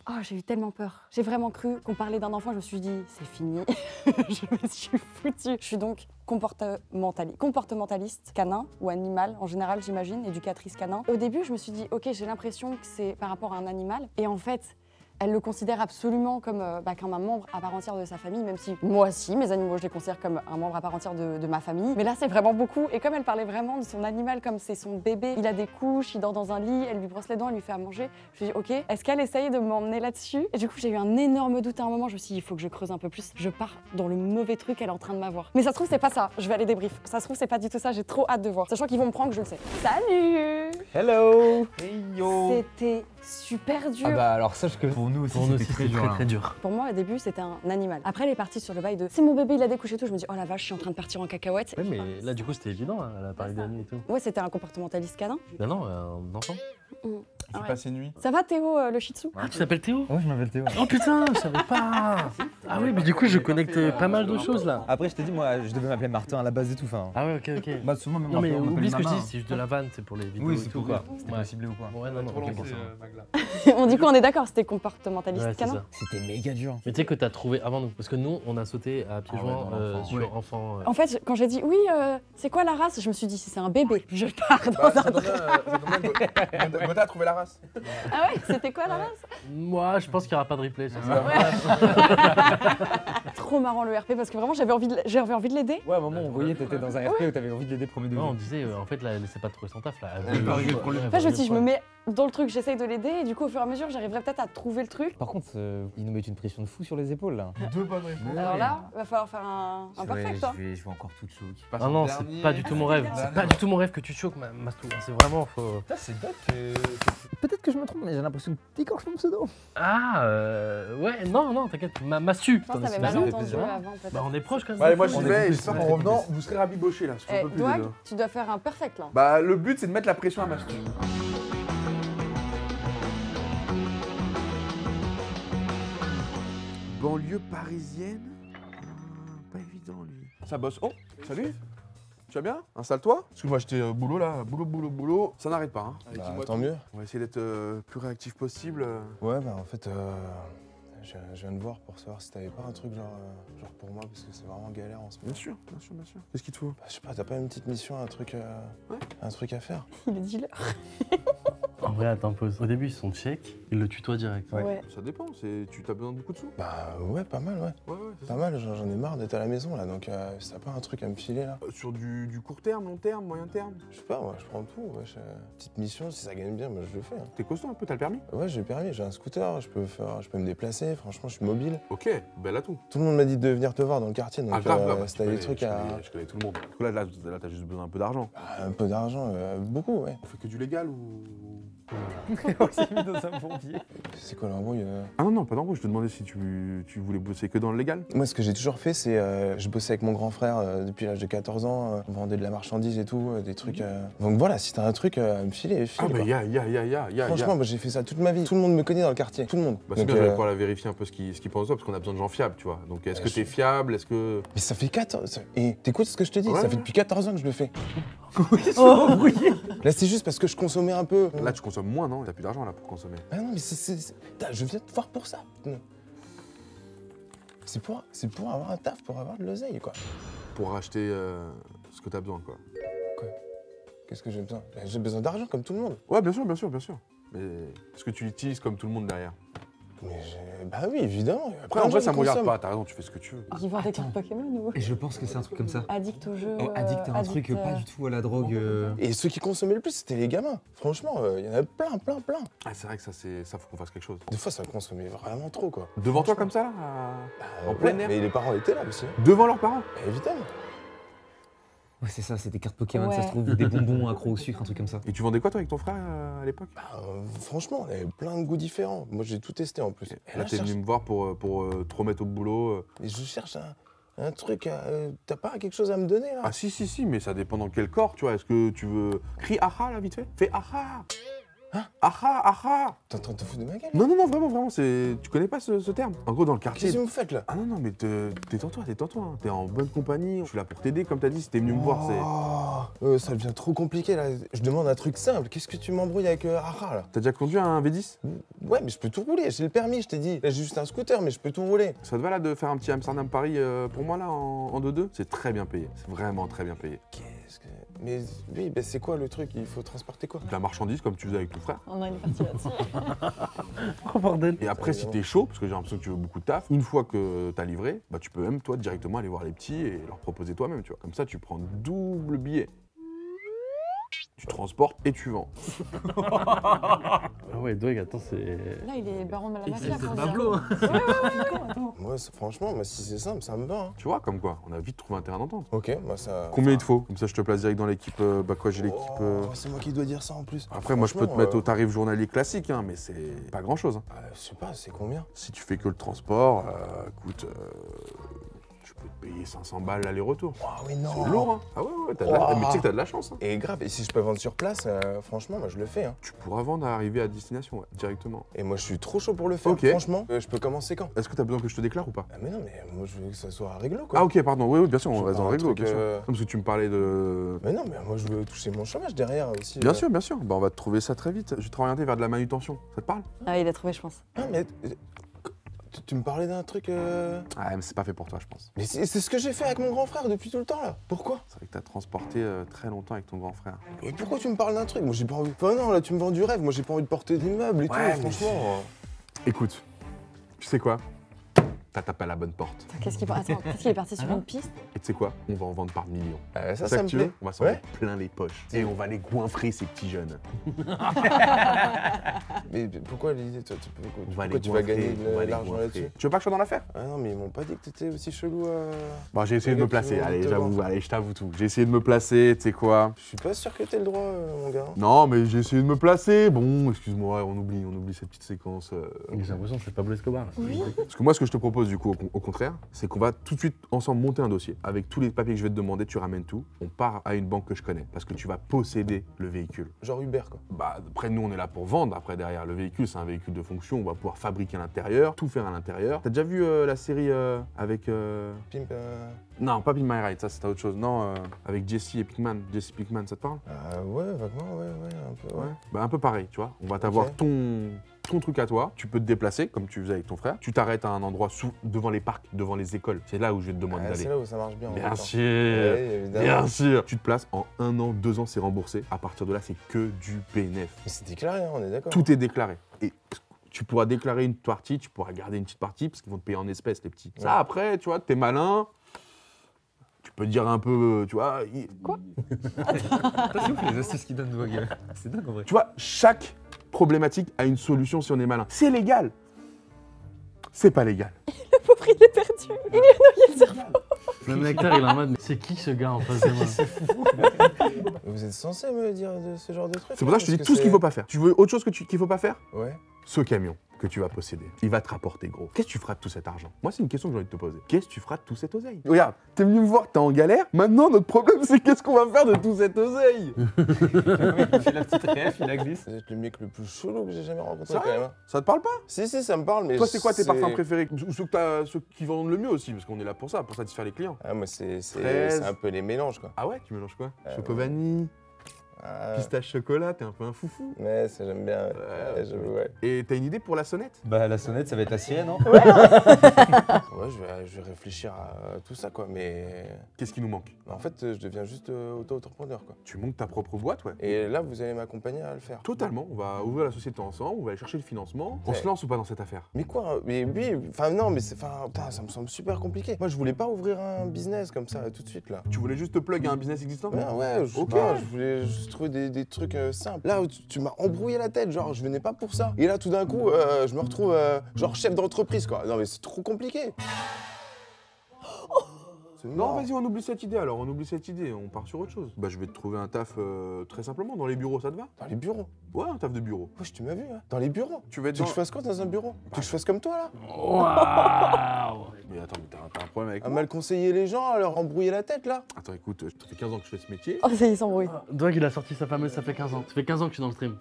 Oh, j'ai eu tellement peur. J'ai vraiment cru qu'on parlait d'un enfant. Je me suis dit, c'est fini. Je me suis foutue. Je suis donc comportementaliste canin ou animal en général, j'imagine, éducatrice canin. Au début, je me suis dit, ok, j'ai l'impression que c'est par rapport à un animal. Et en fait, elle le considère absolument comme un membre à part entière de sa famille, même si moi aussi, mes animaux, je les considère comme un membre à part entière de ma famille. Mais là, c'est vraiment beaucoup. Et comme elle parlait vraiment de son animal comme c'est son bébé, il a des couches, il dort dans un lit, elle lui brosse les dents, elle lui fait à manger. Je me suis dit, ok, est-ce qu'elle essaye de m'emmener là-dessus? Et du coup, j'ai eu un énorme doute à un moment. Je me suis dit, il faut que je creuse un peu plus. Je pars dans le mauvais truc, elle est en train de m'avoir. Mais ça se trouve, c'est pas ça. Je vais aller débrief. Ça se trouve, c'est pas du tout ça. J'ai trop hâte de voir. Sachant qu'ils vont me prendre, je le sais. Salut! Hello. Hey yo. C'était super dur. Ah bah alors sache que pour nous aussi c'était très dur. très dur. Pour moi, au début, c'était un animal. Après, elle est partie sur le bail de c'est mon bébé, il a des couches et tout. Je me dis, oh la vache, je suis en train de partir en cacahuète. Ouais, mais là, du coup, c'était évident, hein, elle a parlé d'amis et tout. Ouais, c'était un comportementaliste canin. Ben non, un enfant. Il Ouais. passe ses nuits. Ça va, Théo, le shih tzu? Ah, tu t'appelles Théo? Ouais, je m'appelle Théo. Oh putain, je savais pas. Ah oui, mais du coup, je connecte pas mal de choses là. Après je t'ai dit moi je devais m'appeler Martin à la base et tout. Enfin. Ah ouais, ok. Bah souvent même Non, mais on m'appelle oublie ce que je maman. dis, c'est juste de la vanne, c'est pour les vidéos Oui et c'est tout pour quoi. C'était Ouais. pas ciblé ou quoi. Ouais, non, non, Trop ok, lancé, ça va. Magla. On dit quoi, on est d'accord, c'était comportementaliste Ouais, c'est canin? ça. C'était méga dur. Mais tu sais que t'as trouvé avant nous, parce que nous, on a sauté à pieds Ah ouais, joints dans l'enfant. sur Ouais. enfant. En fait, quand j'ai dit oui, c'est quoi la race? Je me suis dit, si c'est un bébé, je pars dans Bah, un ça tombe bien, Gotha a trouvé la race. Ah ouais, c'était quoi la race? Moi, je pense qu'il n'y aura pas de replay sur ça. Trop marrant le RP parce que vraiment j'avais envie de l'aider. Ouais à un moment on voyait t'étais dans un RP où t'avais envie de l'aider premier degré. Non, on disait, en fait, là, elle laissait pas trouver son taf là. Elle va arriver le problème. En fait, je me suis dit, je me mets dans le truc, j'essaye de l'aider et du coup, au fur et à mesure, j'arriverai peut-être à trouver le truc. Par contre ils nous mettent une pression de fou sur les épaules là. 2 bonnes réponses. Alors là, il va falloir faire un perfect, hein. Je vais encore toute choc. Ah non, c'est pas du tout mon rêve. C'est pas du tout mon rêve que tu choques, Mastou. C'est vraiment faut. C'est bête. Peut-être que je me trompe mais j'ai l'impression que t'écorches mon pseudo. Ah, ouais, non, t'inquiète, Mastu. Je pense que t'avais ça mal fait entendu plaisir. avant, peut-être. Bah, on est proche quand même. Allez, moi j'y On est vais et complices, j'espère on qu'en est revenant, complices. vous serez rabibochés là, parce que j'en Eh, peux plus Douag, déjà. tu dois faire un perfect là. Bah, le but c'est de mettre la pression à Mastu. Banlieue parisienne. Pas évident lui. Ça bosse. Oh, salut. Tu vas bien? Installe-toi. Parce que moi j'étais boulot là, boulot. Ça n'arrête pas. Hein. Allez, Bah, dis-moi tant tout. mieux. On va essayer d'être plus réactif possible. Ouais, bah en fait, je viens de voir pour savoir si t'avais pas un truc genre pour moi, parce que c'est vraiment galère en ce moment. Bien sûr. Qu'est-ce qu'il te faut? Bah, je sais pas, t'as pas une petite mission, un truc à faire? Il est dealer. En vrai, attends, pause. Au début, ils sont check, ils le tutoient direct. Ouais. Ça dépend, tu as besoin de beaucoup de sous? Bah ouais, pas mal, ouais. Ouais, c'est Pas ça. mal, j'en ai marre d'être à la maison là, donc si t'as pas un truc à me filer là. Sur du court terme, long terme, moyen terme? Je sais pas, moi je prends tout, ouais, petite mission, si ça gagne bien, moi je le fais. Hein. T'es costaud un peu, t'as le permis? Ouais, j'ai le permis, j'ai un scooter, je peux me déplacer, franchement je suis mobile. Ok, bel atout. Tout le monde m'a dit de venir te voir dans le quartier, donc grave, si t'as des trucs à... Je connais tout le monde. Du coup, là t'as juste besoin d'un peu d'argent. Un peu d'argent, beaucoup, ouais. On fait que du légal ou. On s'est mis dans un pompier. C'est quoi l'embrouille Ah non, pas d'embrouille, je te demandais si tu voulais bosser que dans le légal. Moi, ce que j'ai toujours fait, c'est je bossais avec mon grand frère depuis l'âge de 14 ans, on vendait de la marchandise et tout, des trucs. Donc voilà, si t'as un truc à me filer, file. Ah bah quoi. ya. Franchement, moi, j'ai fait ça toute ma vie. Tout le monde me connaît dans le quartier, tout le monde. Bah c'est Donc, bien, j'allais pouvoir vérifier un peu ce qu'ils pensent de toi, parce qu'on a besoin de gens fiables, tu vois. Donc est-ce que t'es fiable? Est-ce que. Mais ça fait 14. Et t'écoutes ce que je te dis, Ouais. ça fait depuis 14 ans que je le fais. Oh oui. Là, c'est juste parce que je consommais un peu. Là tu consommes moins, non? T'as plus d'argent là pour consommer. Ah non, mais Putain, je viens te voir pour ça. C'est pour avoir un taf, pour avoir de l'oseille, quoi. Pour racheter ce que t'as besoin, quoi. Qu'est-ce que j'ai besoin? J'ai besoin d'argent comme tout le monde. Ouais, bien sûr. Mais est-ce que tu l'utilises comme tout le monde derrière? Mais bah oui, évidemment. Après, en vrai, ça me regarde pas, t'as raison, tu fais ce que tu veux. Ils vendent des cartes Pokémon ou Et je pense que c'est un truc comme ça. addict au jeu? Addict à un truc pas du tout à la drogue. Et ceux qui consommaient le plus, c'était les gamins. Franchement, il y en a plein. Ah, c'est vrai que ça faut qu'on fasse quelque chose. Des fois, ça consommait vraiment trop, quoi. Devant toi comme ça, là? En plein air? Mais les parents étaient là aussi. Devant leurs parents? Bah, évidemment. Ouais, c'est ça, c'est des cartes Pokémon, ça se trouve, des bonbons accros au sucre, un truc comme ça. Et tu vendais quoi toi avec ton frère à l'époque? Franchement, on avait plein de goûts différents. Moi, j'ai tout testé en plus. Et là, t'es venu me voir pour te remettre au boulot. Et je cherche un truc, t'as pas quelque chose à me donner là? Ah si, mais ça dépend dans quel corps, tu vois. Est-ce que tu veux... Crie aha là, vite fait. Fais aha. Hein? Aha. T'es en train de te foutre de ma gueule? Non, vraiment, tu connais pas ce terme? En gros, dans le quartier... Qu'est-ce que vous faites là? Ah non, mais détends-toi, hein. T'es en bonne compagnie, je suis là pour t'aider, comme t'as dit, si t'es venu me voir, c'est... Ça devient trop compliqué là, je demande un truc simple, qu'est-ce que tu m'embrouilles avec aha là? T'as déjà conduit un V10? Ouais, mais je peux tout rouler, j'ai le permis, je t'ai dit. Là, j'ai juste un scooter, mais je peux tout rouler. Ça te va là de faire un petit Amsterdam-Paris pour moi là, en 2-2? C'est très bien payé, c'est vraiment très bien payé. Qu'est-ce que... Mais oui, bah, c'est quoi le truc? Il faut transporter quoi? De la marchandise, comme tu faisais avec ton frère. On a une partie là-dessus. Oh bordel. Et après, si t'es chaud, parce que j'ai l'impression que tu veux beaucoup de taf, une fois que t'as livré, bah tu peux même toi directement aller voir les petits et leur proposer toi-même, tu vois. Comme ça, tu prends double billet. Tu transportes et tu vends. Ah ouais, Dwag, attends, c'est... Là, il est baron de la mafia. C'est quoi, Pablo, hein. Moi, franchement, moi, si c'est simple, ça me va. Hein. Tu vois, comme quoi, on a vite trouvé un terrain d'entente. Ok, bah ça... Combien il te faut? Comme ça, je te place direct dans l'équipe. Bah quoi, j'ai l'équipe... C'est moi qui dois dire ça en plus. Après, moi, je peux te mettre au tarif journalier classique, hein, mais c'est pas grand-chose. Hein. Je sais pas, c'est combien? Si tu fais que le transport, écoute... je peux te payer 500 balles l'aller-retour. Ah oui, non. C'est lourd, hein. Ah ouais, mais tu sais que t'as de la chance. Hein. Et grave, et si je peux vendre sur place, franchement, moi je le fais. Hein. Tu pourras vendre à arriver à destination, ouais, directement. Et moi je suis trop chaud pour le faire, Ok. franchement. Je peux commencer quand? Est-ce que t'as besoin que je te déclare ou pas? Ah mais non, mais moi je veux que ça soit à réglo quoi. Ah ok, pardon, oui, bien sûr, Je on veux reste pas dans un le réglo, truc, bien sûr. Non, parce que tu me parlais de... Mais non, mais moi je veux toucher mon chômage derrière aussi. Bien sûr, bah on va te trouver ça très vite. Je vais te orienter vers de la manutention, ça te parle? Ah, il a trouvé, je pense. Ah mais... Tu me parlais d'un truc... Ah mais c'est pas fait pour toi, je pense. Mais c'est ce que j'ai fait avec mon grand frère depuis tout le temps là. Pourquoi? C'est vrai que t'as transporté très longtemps avec ton grand frère. Et pourquoi tu me parles d'un truc? Moi j'ai pas envie... Enfin non, là tu me vends du rêve, moi j'ai pas envie de porter des meubles et Ouais, tout, mais franchement... Écoute, tu sais quoi? T'as tapé à la bonne porte. Qu'est-ce qu'il est parti sur une piste? Et tu sais quoi? On va en vendre par millions. ça que me tu plaît. veux? On va s'en Ouais. mettre plein les poches. Et on va les goinfrer, ces petits jeunes. Mais pourquoi l'idée, toi, On va pourquoi les tu vas goinfrer, gagner on va de les l'argent goinfrer. là-dessus? Tu veux pas que je sois dans l'affaire? Ah non, mais ils m'ont pas dit que t'étais aussi chelou. Bon, j'ai essayé de me placer. Exactement, Allez, te j'avoue, voir. allez, je t'avoue tout. J'ai essayé de me placer, tu sais quoi? Je suis pas sûr que t'aies le droit, mon gars. Non, mais j'ai essayé de me placer. Bon, excuse-moi, on oublie cette petite séquence. J'ai l'impression que c'est Pablo Escobar. Oui. Parce que moi, ce que je te propose, du coup, au contraire, c'est qu'on va tout de suite ensemble monter un dossier. Avec tous les papiers que je vais te demander, tu ramènes tout. On part à une banque que je connais. Parce que tu vas posséder le véhicule. Genre Uber, quoi. Bah, après, nous, on est là pour vendre. Après, derrière le véhicule, c'est un véhicule de fonction. On va pouvoir fabriquer à l'intérieur, tout faire à l'intérieur. T'as déjà vu la série avec. Pimp, Non, pas Pimp My Ride, ça c'était autre chose. Non, avec Jesse et Pinkman. Jesse Pinkman, ça te parle? ouais, vaguement, ouais, un peu, ouais. Bah, un peu pareil, tu vois. On va t'avoir Ok. ton truc à toi. Tu peux te déplacer, comme tu faisais avec ton frère. Tu t'arrêtes à un endroit devant les parcs, devant les écoles. C'est là où je vais te demander C'est d'aller. là où ça marche bien. en Bien même temps. sûr, Ouais, évidemment. bien sûr. Tu te places en 1 an, 2 ans, c'est remboursé. À partir de là, c'est que du bénéf. Mais c'est déclaré, hein, on est d'accord. Tout est déclaré. Et tu pourras déclarer une partie, tu pourras garder une petite partie, parce qu'ils vont te payer en espèces, les petits. Ça, après, tu vois, t'es malin. Tu peux dire un peu, tu vois. Attention, les astuces qu'il donne, Dwag. C'est dingue en vrai. Tu vois, chaque problématique a une solution si on est malin. C'est légal. C'est pas légal. Le pauvre, il est perdu. Il est noyé le cerveau. Le nectar, il est en mode, mais c'est qui ce gars en face de moi? Vous êtes censé me dire de ce genre de trucs? C'est pour ça que je te dis tout ce qu'il faut pas faire. Tu veux autre chose qu'il faut pas faire? Ouais. Ce camion que tu vas posséder, il va te rapporter gros. Qu'est-ce que tu feras de tout cet argent? Moi, c'est une question que j'ai envie de te poser. Qu'est-ce que tu feras de tout cet oseille? Regarde, t'es venu me voir, t'es en galère. Maintenant, notre problème, c'est qu'est-ce qu'on va faire de tout cet oseille? Il fait la petite ref, il la glisse. Vous êtes le mec le plus chelou que j'ai jamais rencontré Sérieux quand même. Hein. Ça te parle pas? Si, ça me parle, mais. Toi, c'est quoi tes parfums préférés? Ou ceux qui vendent le mieux aussi, parce qu'on est là pour ça, pour satisfaire les clients. Ah, moi, c'est Fraise. un peu les mélanges, quoi. Ah ouais, tu mélanges quoi? Ouais. Choco vanille, Ah, pistache chocolat, t'es un peu un foufou. ouais, ça j'aime bien. Ouais, j'avoue, ouais. Et t'as une idée pour la sonnette? Bah, la sonnette, ça va être la sienne, hein. Ouais, je vais réfléchir à tout ça, quoi, mais. Qu'est-ce qui nous manque? En fait, je deviens juste auto-entrepreneur, quoi. Tu montes ta propre boîte, ouais. Et là, vous allez m'accompagner à le faire. Totalement, on va ouvrir la société ensemble, on va aller chercher le financement. On Ouais. se lance ou pas dans cette affaire? Mais quoi? Mais oui, enfin non, mais c'est, enfin, putain, ça me semble super compliqué. Moi, je voulais pas ouvrir un business comme ça tout de suite là. Tu voulais juste te plug à un business existant? Ouais, je sais Ok. pas, je voulais juste trouver des trucs simples. Là, tu m'as embrouillé la tête, genre, je venais pas pour ça. Et là, tout d'un coup, je me retrouve genre chef d'entreprise, quoi. Non, mais c'est trop compliqué. Non, vas-y, on oublie cette idée alors, on oublie cette idée, on part sur autre chose. Bah, je vais te trouver un taf très simplement, dans les bureaux, ça te va? Dans les bureaux? Ouais, un taf de bureau. Wesh, tu m'as vu, hein? Dans les bureaux? Tu veux être Tu veux dans... que je fasse quoi dans un bureau? Tu veux que je fasse comme toi, là? Waouh. Mais attends, mais t'as un problème avec À moi? mal conseiller les gens, à leur embrouiller la tête, là? Attends, écoute, ça fait 15 ans que je fais ce métier. Oh, ça y est, il s'embrouille. Doig, il a sorti sa fameuse, ça fait 15 ans. Ça fait 15 ans que je suis dans le stream.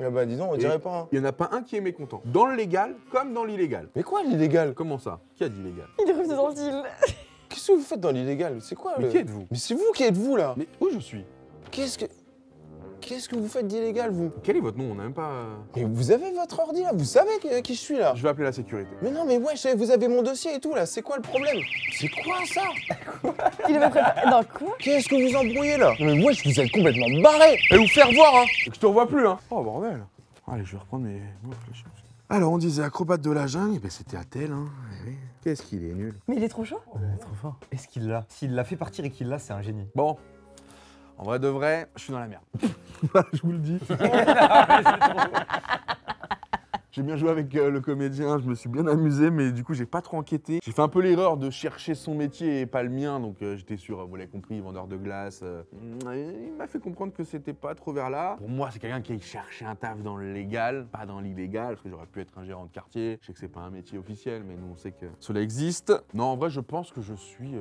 Ah bah, dis donc, on dirait pas, hein. Il y en a pas un qui est mécontent. Dans le légal comme dans l'illégal. Mais quoi, l'illégal? Comment ça? Qui a dit illégal? Il est revenu dans le deal. Qu'est-ce que vous faites dans l'illégal? C'est quoi, Mais le... qui êtes-vous? Mais c'est vous qui êtes-vous, là? Mais où je suis? Qu'est-ce que vous faites d'illégal, vous? Quel est votre nom? On n'a même pas... Mais vous avez votre ordi, là? Vous savez qui je suis, là? Je vais appeler la sécurité. Mais non, mais wesh, vous avez mon dossier et tout, là. C'est quoi le problème? C'est quoi, ça? Il avait préparé. Dans quoi? Qu'est-ce que vous embrouillez, là? Non, mais wesh, vous êtes complètement barrés. Et vous faire voir, hein. Je te revois plus, hein. Oh, bordel. Allez, je vais reprendre mes réflexions. Alors, on disait acrobate de la jungle, et ben c'était Attel, hein. Eh oui. Qu'est-ce qu'il est nul. Mais il est trop chaud. Trop fort. Est-ce qu'il l'a? S'il l'a fait partir et qu'il l'a, c'est un génie. Bon, en vrai de vrai, je suis dans la merde. Je vous le dis. J'ai bien joué avec le comédien, je me suis bien amusé, mais du coup, j'ai pas trop enquêté. J'ai fait un peu l'erreur de chercher son métier et pas le mien, donc j'étais sûr, vous l'avez compris, vendeur de glace. Il m'a fait comprendre que c'était pas trop vers là. Pour moi, c'est quelqu'un qui cherchait un taf dans le légal, pas dans l'illégal, parce que j'aurais pu être un gérant de quartier. Je sais que c'est pas un métier officiel, mais nous, on sait que cela existe. Non, en vrai, je pense que je suis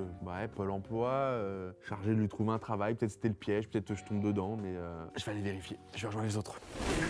Pôle emploi, chargé de lui trouver un travail. Peut-être c'était le piège, peut-être je tombe dedans, mais je vais aller vérifier. Je vais rejoindre les autres.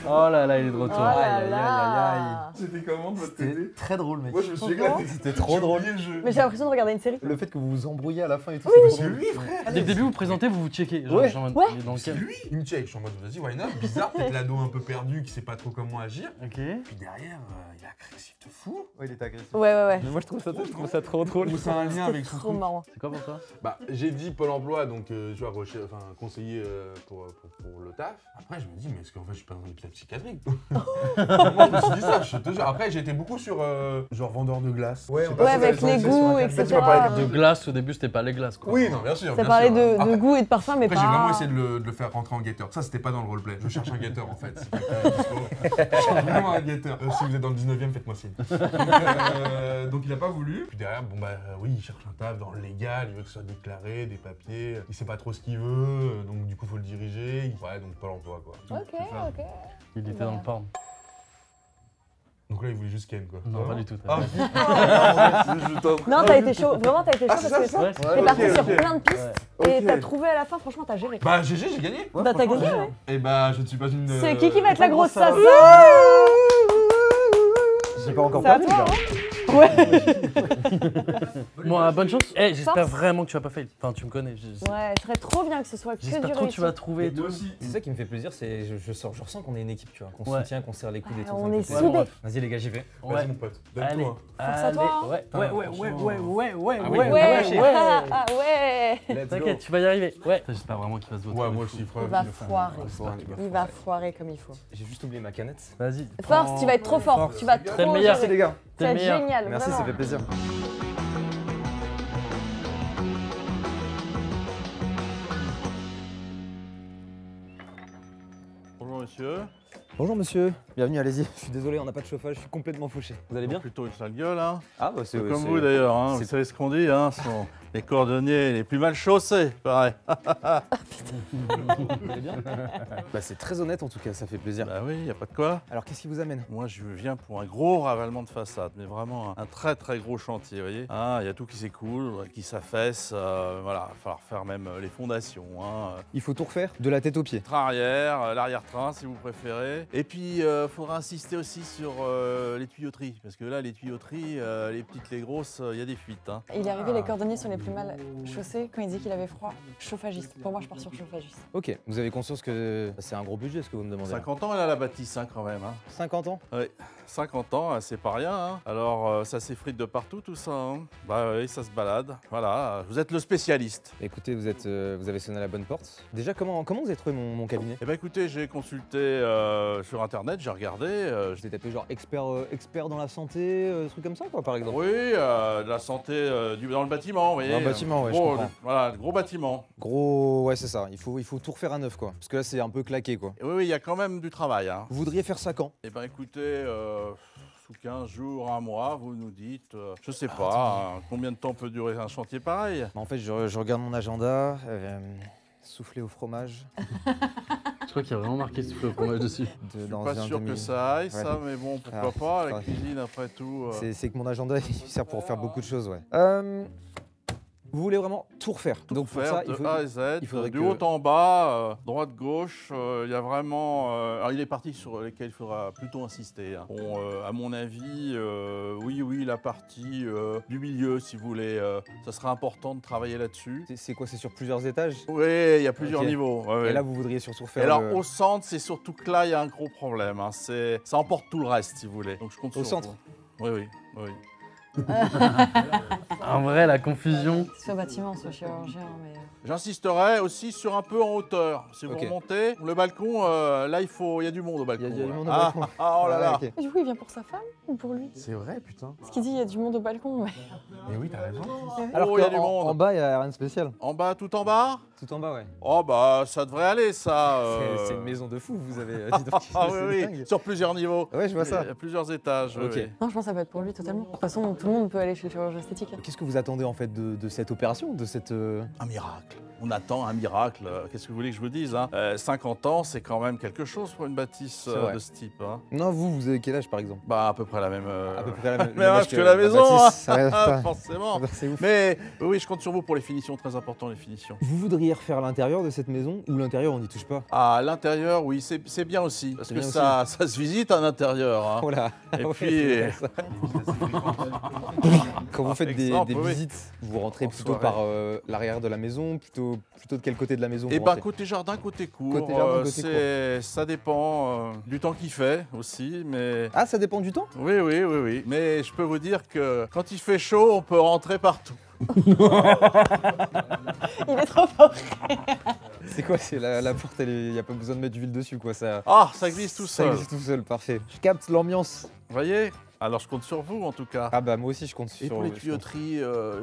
Oh là là, il est de retour. Oh là là. C'était comment de votre C'était très drôle, mec. Moi, je me suis éclaté. C'était trop drôle. Mais j'ai l'impression de regarder une série. Le fait que vous vous embrouillez à la fin et tout. Oui, c'est trop drôle. lui, frère. Dès le début, vous présentez, vous vous checkez. Genre, Ouais. genre, Ouais. il est dans le C'est calme. lui. Il me check. Je suis en mode, vas-y, why not? Bizarre, peut-être l'ado un peu perdu qui sait pas trop comment agir. Ok. Puis derrière, il est agressif de fou. Ouais, il était agressif. Ouais. Mais moi, je trouve ça trop drôle. Ou c'est un lien avec son Trop truc. marrant. C'est quoi pour toi? Bah, j'ai dit Pôle emploi, donc tu vois, conseiller pour le taf. Après, je me dis, mais est-ce qu'en fait, je suis pas dans l'hôpital psychiatrique? Moi, je me suis dit ça, je te jure. Après, j'ai été beaucoup sur genre vendeur de glace. Ouais, Je sais pas Ouais, si avec vous avez les sur goûts, Internet. etc. Tu m'as parlé De glace, au début, c'était pas les glaces, quoi. Oui, non, bien sûr. Ça bien parlait sûr. de Après- goût et de parfum, mais Après, pas. j'ai vraiment essayé de le faire rentrer en guetteur. Ça, c'était pas dans le roleplay. Je cherche un guetteur, en fait. Si quelqu'un est dispo. Je cherche vraiment un guetteur. Si vous êtes dans le 19e, faites-moi signe. Donc, il a pas voulu. Puis derrière, oui, il cherche un taf dans le légal. Il veut que ce soit déclaré, des papiers. Il sait pas trop ce qu'il veut. Donc, du coup, faut le diriger. Ouais, donc Pôle emploi, quoi. Ok, C'est ça. ok. Il était dans le porn. Donc là, il voulait juste Ken, quoi. Non, pas du tout. Ah, Non, t'as été chaud. Vraiment, t'as été chaud c'est parce que Ouais, t'es parti ok, sur ok. plein de pistes Ouais. et Ok. t'as trouvé à la fin, franchement, t'as géré. Bah, GG, j'ai gagné. Bah, t'as gagné, ouais. Et bah, je ne suis pas une. C'est qui va être la grosse ça. sasa? J'ai pas encore C'est à perdu, toi, là. hein? Ouais. Bon, bonne chance. J'espère Force. vraiment que tu vas pas fail. Enfin, tu me connais. Ouais, ce serait trop bien que ce soit que du J'espère trop que tu vas réussi. trouver et tout. C'est ça qui me fait plaisir, c'est je ressens qu'on est une équipe, tu vois, qu'on se Ouais. soutient, qu'on se serre les coudes et tout. On ça me est fait plaisir. soudés. bref. Vas-y les gars, j'y vais. Vas-y, Ouais. mon pote. Allez. Donne-toi. à toi, hein. Ouais, Ah, ouais. Ouais. T'inquiète, tu vas y arriver. Ouais. J'espère vraiment qu'il va se voter. Ouais, moi aussi, frère. Il va foirer. Il va foirer. foirer comme il faut. J'ai juste oublié ma canette. Vas-y. Force, tu vas être trop fort. Force. Tu vas T'es le trop meilleur. gérer. les gars. Ça va être T'es le meilleur. génial, Merci, vraiment. ça fait plaisir. Bonjour monsieur. Bonjour monsieur, bienvenue, allez-y. Je suis désolé, on n'a pas de chauffage, je suis complètement fauché. Vous allez bien? Plutôt une sale gueule, hein. Ah bah c'est Comme vous d'ailleurs, hein. Vous savez ce qu'on dit, hein. Sont les cordonniers les plus mal chaussés, pareil. Vous allez bien? Bah c'est très honnête en tout cas, ça fait plaisir. Bah oui, y a pas de quoi. Alors qu'est-ce qui vous amène? Moi, je viens pour un gros ravalement de façade, mais vraiment un très très gros chantier, vous voyez. Ah, il y a tout qui s'écoule, qui s'affaisse, voilà, il va falloir faire même les fondations, hein. Il faut tout refaire, de la tête aux pieds. Train arrière, l'arrière-train si vous préférez. Et puis, il faudra insister aussi sur les tuyauteries, parce que là, les tuyauteries, les petites, les grosses, il y a des fuites, hein. Il est arrivé, les cordonniers sont les plus mal chaussés quand il dit qu'il avait froid. Chauffagiste. Pour moi, je pars sur chauffagiste. Ok, vous avez conscience que c'est un gros budget ce que vous me demandez là. 50 ans, elle a la bâtisse, hein, quand même, hein. 50 ans? Oui, 50 ans, c'est pas rien, hein. Alors, ça s'effrite de partout, tout ça, hein. Bah oui, ça se balade. Voilà, vous êtes le spécialiste. Écoutez, vous avez sonné à la bonne porte. Déjà, comment vous avez trouvé mon cabinet? Eh ben écoutez, j'ai consulté sur internet, j'ai regardé. Je t'ai tapé genre expert dans la santé, truc comme ça quoi par exemple. Oui, de la santé dans le bâtiment, vous voyez. Dans le bâtiment, ouais, je Gros, comprends. voilà, gros bâtiment. Gros, ouais c'est ça, il faut tout refaire à neuf quoi. Parce que là c'est un peu claqué quoi. Et oui, il y a quand même du travail, hein. Vous voudriez faire ça quand? Eh ben écoutez, sous 15 jours, un mois, vous nous dites, je sais pas, combien de temps peut durer un chantier pareil? En fait, je regarde mon agenda, souffler au fromage. Je crois qu'il y a vraiment marqué souffler au fromage dessus. Je suis pas sûr que ça aille, ça, mais bon, pourquoi pas, la cuisine après tout. C'est que mon agenda, il sert pour faire beaucoup de choses, ouais. Vous voulez vraiment tout refaire. Donc pour ça, de A à Z, du haut que... en bas, droite, gauche, il y a vraiment... alors il y a des parties sur lesquelles il faudra plutôt insister. Hein. Bon, à mon avis, oui, la partie du milieu, si vous voulez, ça sera important de travailler là-dessus. C'est quoi, c'est sur plusieurs étages? Oui, il y a plusieurs niveaux. Ouais, et là, vous voudriez surtout refaire... Et alors, au centre, c'est surtout que là, il y a un gros problème. Hein. Ça emporte tout le reste, si vous voulez. Donc je compte au centre vous. Oui. En vrai, la confusion. Soit bâtiment, soit chirurgien, mais... J'insisterai aussi sur un peu en hauteur. Si vous remontez, le balcon, là, il y a du monde au balcon. Il y a du monde au balcon. Oh là là. Okay. Du coup, il vient pour sa femme ou pour lui? C'est vrai, putain. Ce qu'il dit, il y a du monde au balcon, ouais. Mais oui, t'as raison. Alors il y a du monde. En bas, il n'y a rien de spécial. En bas, tout en bas? Tout en bas, ouais. Oh bah, ça devrait aller, ça. C'est une maison de fou, vous avez... Ah oui, sur plusieurs niveaux. Ouais, je vois ça. Il y a plusieurs étages. Ok. Oui. Non, je pense que ça peut être pour lui, totalement. De toute façon, tout le monde peut aller chez le chirurgien esthétique. Qu'est-ce que vous attendez, en fait, de cette opération, de cette... Un miracle. On attend un miracle. Qu'est-ce que vous voulez que je vous dise, hein 50 ans, c'est quand même quelque chose pour une bâtisse de ce type. Hein. Non, vous avez quel âge, par exemple? Bah, à peu près la même... À peu près la même âge que la maison, bâtisse, hein. Forcément. C'est ouf. Mais oui, je compte sur vous pour les finitions, très important, les finitions. Vous voudriez refaire l'intérieur de cette maison ou l'intérieur, on n'y touche pas? Ah, l'intérieur, oui, c'est bien aussi. Parce que ça se visite à l'intérieur. Hein. Oh là. Et puis... Quand vous faites des visites, vous rentrez plutôt par l'arrière de la maison, plutôt de quel côté de la maison? Eh ben, côté jardin, côté cour. Côté jardin, côté cour. Ça dépend du temps qu'il fait aussi, mais... Ah, ça dépend du temps? Oui. Mais je peux vous dire que quand il fait chaud, on peut rentrer partout. Il est trop fort. C'est quoi? C'est la porte, il n'y a pas besoin de mettre d'huile dessus, quoi. Ça glisse tout seul. Ça glisse tout seul, parfait. Je capte l'ambiance. Vous voyez? Alors je compte sur vous en tout cas. Ah bah moi aussi je compte sur vous. Et pour les tuyauteries,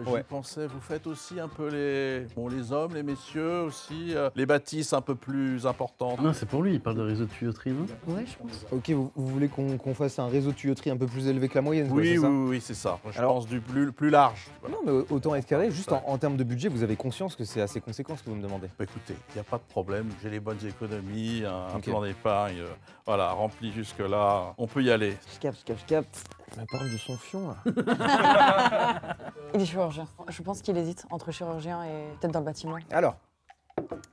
j'y pensais, vous faites aussi un peu les hommes, les messieurs aussi, les bâtisses un peu plus importantes. Non, c'est pour lui, il parle de réseau de tuyauterie, non? Ouais, je pense. Ok, vous voulez qu'on fasse un réseau de tuyauterie un peu plus élevé que la moyenne? Oui, c'est ça. Je pense du plus large. Non, mais autant être carré, juste en termes de budget, vous avez conscience que c'est assez conséquent ce que vous me demandez? Bah, écoutez, il n'y a pas de problème, j'ai les bonnes économies, un plan d'épargne, voilà, rempli jusque-là, on peut y aller. Je capte. La parole de son fion, là. Il est chirurgien. Je pense qu'il hésite entre chirurgien et peut-être dans le bâtiment. Alors,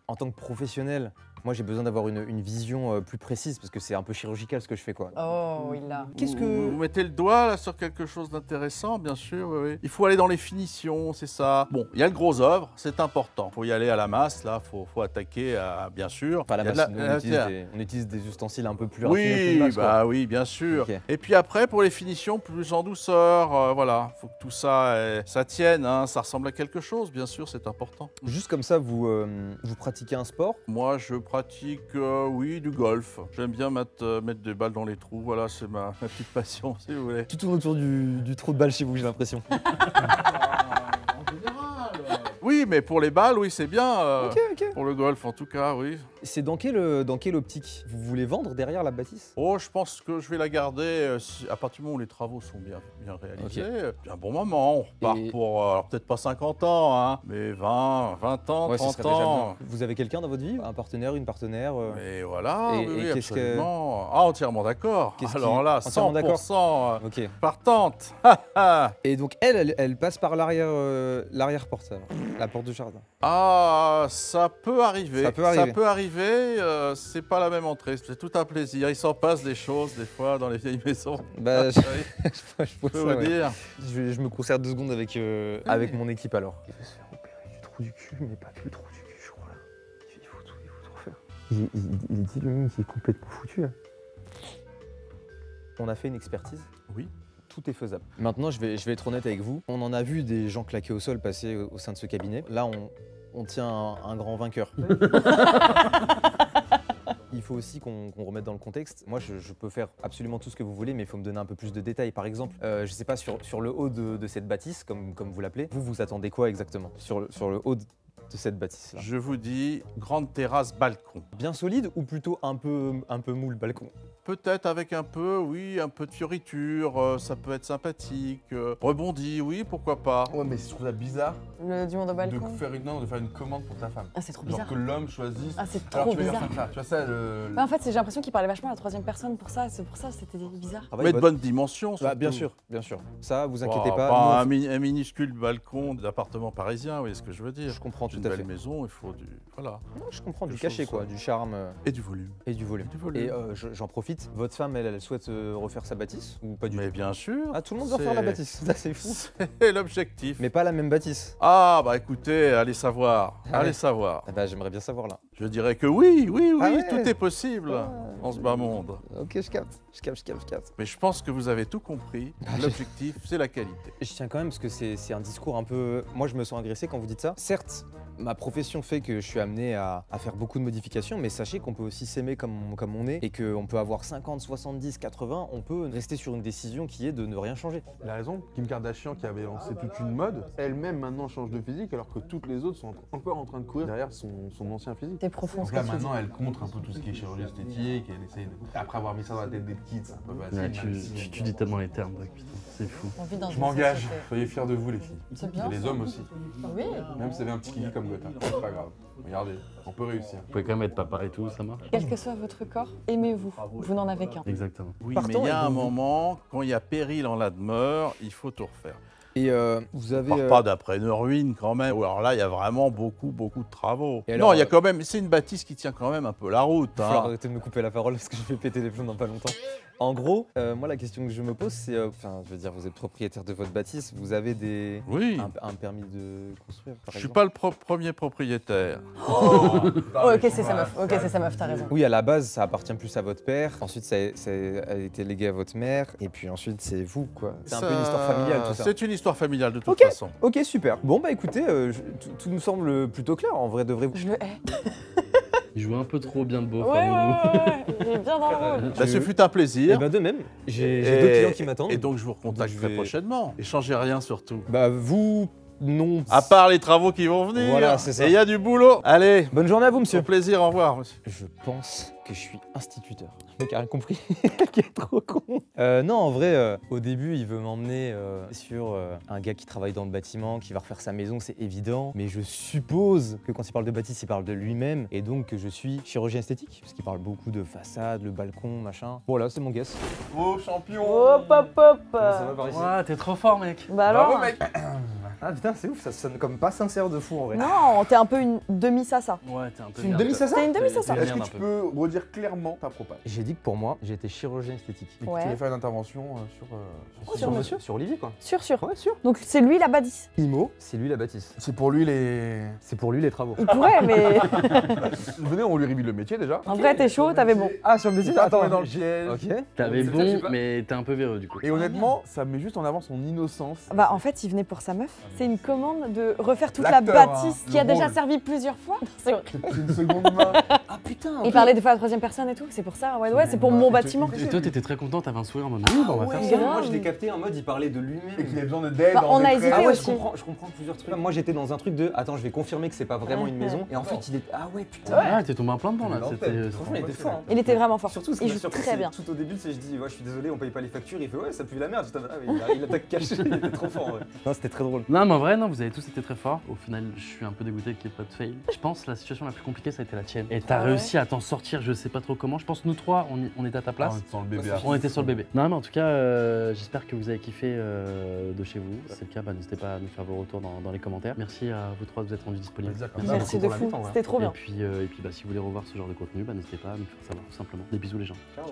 en tant que professionnel, moi j'ai besoin d'avoir une vision plus précise parce que c'est un peu chirurgical ce que je fais, quoi. Oh, il l'a. Vous mettez le doigt là sur quelque chose d'intéressant, bien sûr, oui. Il faut aller dans les finitions, c'est ça. Bon, il y a le gros œuvre, c'est important. Il faut y aller à la masse, là, faut attaquer, bien sûr. Enfin, à la masse, on utilise des ustensiles un peu plus raffinés. Oui, bien sûr. Okay. Et puis après, pour les finitions, plus en douceur, voilà. Il faut que tout ça, ça tienne, hein, ça ressemble à quelque chose, bien sûr, c'est important. Juste comme ça, vous pratiquez un sport? Moi, je pratique, oui, du golf. J'aime bien mettre des balles dans les trous, voilà, c'est ma petite passion, si vous voulez. Tout tourne autour du trou de balle chez vous, j'ai l'impression. Oui, mais pour les balles, oui, c'est bien. Ok. Pour le golf, en tout cas, oui. C'est dans quelle optique? Vous voulez vendre derrière la bâtisse? Oh, je pense que je vais la garder à partir du moment où les travaux sont bien réalisés. Okay. Un bon moment, on repart pour, alors peut-être pas 50 ans, hein, mais 20 ans, 30 ans. Vous avez quelqu'un dans votre vie? Un partenaire, une partenaire? Et voilà, oui, absolument. Ah, entièrement d'accord. Alors là, 100% partante. Et donc elle passe par l'arrière-porte, la porte du jardin. Ah, ça peut arriver. Ça peut arriver. C'est pas la même entrée. C'est tout un plaisir. Il s'en passe des choses des fois dans les vieilles maisons. Bah, je peux vous dire. Je me concerte 2 secondes avec mon équipe alors. Il veut se faire opérer du trou du cul, mais pas que le trou du cul, je crois là. Il faut tout refaire. Il dit lui-même qu'il est complètement foutu. Hein. On a fait une expertise. Oui. Tout est faisable. Maintenant, je vais être honnête avec vous. On en a vu des gens claqués au sol passer au sein de ce cabinet. Là, on tient un grand vainqueur. Il faut aussi qu'on remette dans le contexte. Moi, je peux faire absolument tout ce que vous voulez, mais il faut me donner un peu plus de détails. Par exemple, je sais pas, sur le haut de cette bâtisse, comme vous l'appelez, vous attendez quoi exactement sur le haut de cette bâtisse-là? Je vous dis, grande terrasse, balcon. Bien solide ou plutôt un peu mou le balcon? Peut-être avec un peu, oui, un peu de fioriture, ça peut être sympathique. Rebondi, oui, pourquoi pas. Ouais, mais je trouve ça bizarre Du monde au balcon. de faire une commande pour ta femme. Ah, c'est trop Genre bizarre. que l'homme choisisse. Ah, c'est Alors trop tu vas bizarre. faire ça. Tu vois ça, le... Bah, en fait, j'ai l'impression qu'il parlait vachement à la troisième personne pour ça. C'est pour ça, c'était bizarre. Mais de bonne dimension, Bah, bien surtout. sûr, bien sûr. Ça, vous inquiétez Oh, pas. un minuscule balcon d'appartement parisien, vous voyez ce que je veux dire. Je comprends tout Une à belle fait. maison, il faut du... Voilà. Non, je comprends, du Quelque cachet chose, quoi, du charme Et du volume. et du volume. Du volume. Et j'en profite, votre femme, elle souhaite refaire sa bâtisse ou pas du Mais tout? bien sûr. Ah, tout le monde veut refaire la bâtisse, ça c'est fou. C'est l'objectif. Mais pas la même bâtisse. Ah, bah écoutez, allez savoir. Ah allez ouais. savoir. Eh ben, j'aimerais bien savoir là. Je dirais que oui, Ah ouais. tout est possible en ce bas monde. Ok, je capte. Mais je pense que vous avez tout compris. L'objectif, c'est la qualité. Je tiens quand même parce que c'est un discours un peu... Moi, je me sens agressé quand vous dites ça. Certes, ma profession fait que je suis amené à faire beaucoup de modifications, mais sachez qu'on peut aussi s'aimer comme on est et qu'on peut avoir 50, 70, 80, on peut rester sur une décision qui est de ne rien changer. Il a raison. Kim Kardashian qui avait lancé toute une mode, elle-même maintenant change de physique alors que toutes les autres sont encore en train de courir derrière son ancien physique. C'est profond. Donc là maintenant elle contre un peu tout ce qui est chirurgie esthétique, elle essaye de... Après avoir mis ça dans la tête des petites, c'est un peu facile. Ouais, même si- tu dis tellement les termes, putain, c'est fou. On vit dans Je une m'engage, société. soyez fiers de vous les filles. C'est bien. Et les hommes aussi. Oui. Même si vous avez un petit kiki comme Gotham, c'est pas grave. Regardez, on peut réussir. Vous pouvez quand même être papa et tout, ça marche. Quel que soit votre corps, aimez-vous. Vous n'en avez qu'un. Exactement. Oui, Partons mais il y a et un vous- moment, quand il y a péril en la demeure, il faut tout refaire. Et vous avez... On part pas d'après une ruine quand même. Ou alors là, il y a vraiment beaucoup de travaux. Et non, alors, il y a quand même. C'est une bâtisse qui tient quand même un peu la route. Il va falloir Hein. arrêter de me couper la parole parce que je vais péter les plombs dans pas longtemps. En gros, moi la question que je me pose c'est, enfin je veux dire vous êtes propriétaire de votre bâtisse, vous avez Oui. un permis de construire par Je suis exemple? pas le premier propriétaire. Oh, ok, c'est sa meuf. Ok, c'est sa meuf, t'as raison. Oui, à la base ça appartient plus à votre père, ensuite ça a été légué à votre mère, et puis ensuite c'est vous quoi. C'est un peu une histoire familiale tout ça. C'est une histoire familiale de toute Ok. façon. Ok super. Bon bah écoutez, tout nous semble plutôt clair en vrai de vrai. Je le hais. Il joue un peu trop bien le beau. Ouais. Il est bien dans le rôle. Bah, ce fut un Et plaisir. bah de même, j'ai deux clients qui m'attendent. Et donc je vous recontacte Donc, je très vais- prochainement. Et changez rien surtout. Bah vous non. À part les travaux qui vont venir. Voilà, c'est ça. Et il y a du boulot. Allez. Bonne journée à vous Au monsieur. plaisir, au revoir monsieur. Je pense que je suis instituteur. Le mec a rien compris. Qui est trop con. Non, en vrai, au début, il veut m'emmener sur un gars qui travaille dans le bâtiment, qui va refaire sa maison, c'est évident. Mais je suppose que quand il parle de bâtisse, il parle de lui-même. Et donc que je suis chirurgien esthétique. Parce qu'il parle beaucoup de façade, le balcon, machin. Voilà, c'est mon guess. Oh champion! Hop, hop, hop. par ici? Ouais, t'es trop fort, mec. Bah alors. Bravo mec! Ah putain, c'est ouf, ça sonne comme pas sincère de fou en vrai. Non, t'es un peu une demi-sasa. Ouais, t'es un peu. C'est une merde. demi-sasa? T'es une demi-sasa. Est-ce Merde, que un tu peu. peux redire clairement ta propale? J'ai dit que pour moi, j'ai été chirurgien esthétique. Et que Ouais. tu voulais faire une intervention Sur monsieur? Sur Olivier quoi. Sûr, sûr. Ouais, sûr. Donc c'est lui la bâtisse. Imo, c'est lui la bâtisse. C'est pour lui les... C'est pour lui les travaux. Il pourrait, mais Venez, on lui révise le métier déjà. en vrai, t'es chaud, t'avais bon. Ah, sur le métier, Attends, dans le piège. Ok. T'avais C'est ça, bon, je sais pas. mais t'es un peu véreux du coup. Et honnêtement, ça met juste en avant son innocence. Bah en fait, il venait pour sa meuf. C'est une commande de refaire toute la L'acteur, bâtisse hein, qui a le déjà rôle. servi plusieurs fois. C'est vrai. C'est une seconde main. Ah putain. Il parlait des fois à la troisième personne et tout. C'est pour ça. Ouais, c'est pour mon bâtiment. Et toi, t'étais très content, t'avais un sourire en mode oui, bah, on va faire ça. grave. Moi je l'ai capté en mode il parlait de Et lui-même. qu'il a besoin d'aide. Bah, en on a détresse. hésité Ah ouais, aussi. je comprends plusieurs trucs. Moi j'étais dans un truc de attends, je vais confirmer que c'est pas vraiment une maison. Et en fait il est. Ah ouais putain. Ah, t'es tombé en plein dedans là. Franchement il était fort. Hein. Il était vraiment fort. Surtout ce qui Il m'a joue surpris, très c'est bien. tout au début, c'est je dis ouais je suis désolé, on paye pas les factures. Il fait ouais ça pue la merde. J'étais, ah, mais il attaque caché, il était trop fort. Ouais. Non c'était très drôle. Non, mais en vrai, non, vous avez tous été très forts. Au final, je suis un peu dégoûté qu'il n'y ait pas de fail. Je pense que la situation la plus compliquée, ça a été la tienne. Et t'as Ah ouais. réussi à t'en sortir, je sais pas trop comment. Je pense que nous trois, on était à ta place. Sans le bébé. Ouais, On était sur le bébé. Non, mais en tout cas, j'espère que vous avez kiffé de chez vous. Si c'est le cas, bah, n'hésitez pas à nous faire vos retours dans les commentaires. Merci à vous trois de vous être rendus disponibles. Merci de fou. C'était trop bien. Et puis bah, si vous voulez revoir ce genre de contenu, bah, n'hésitez pas à nous faire savoir tout simplement. Des bisous les gens. Ciao.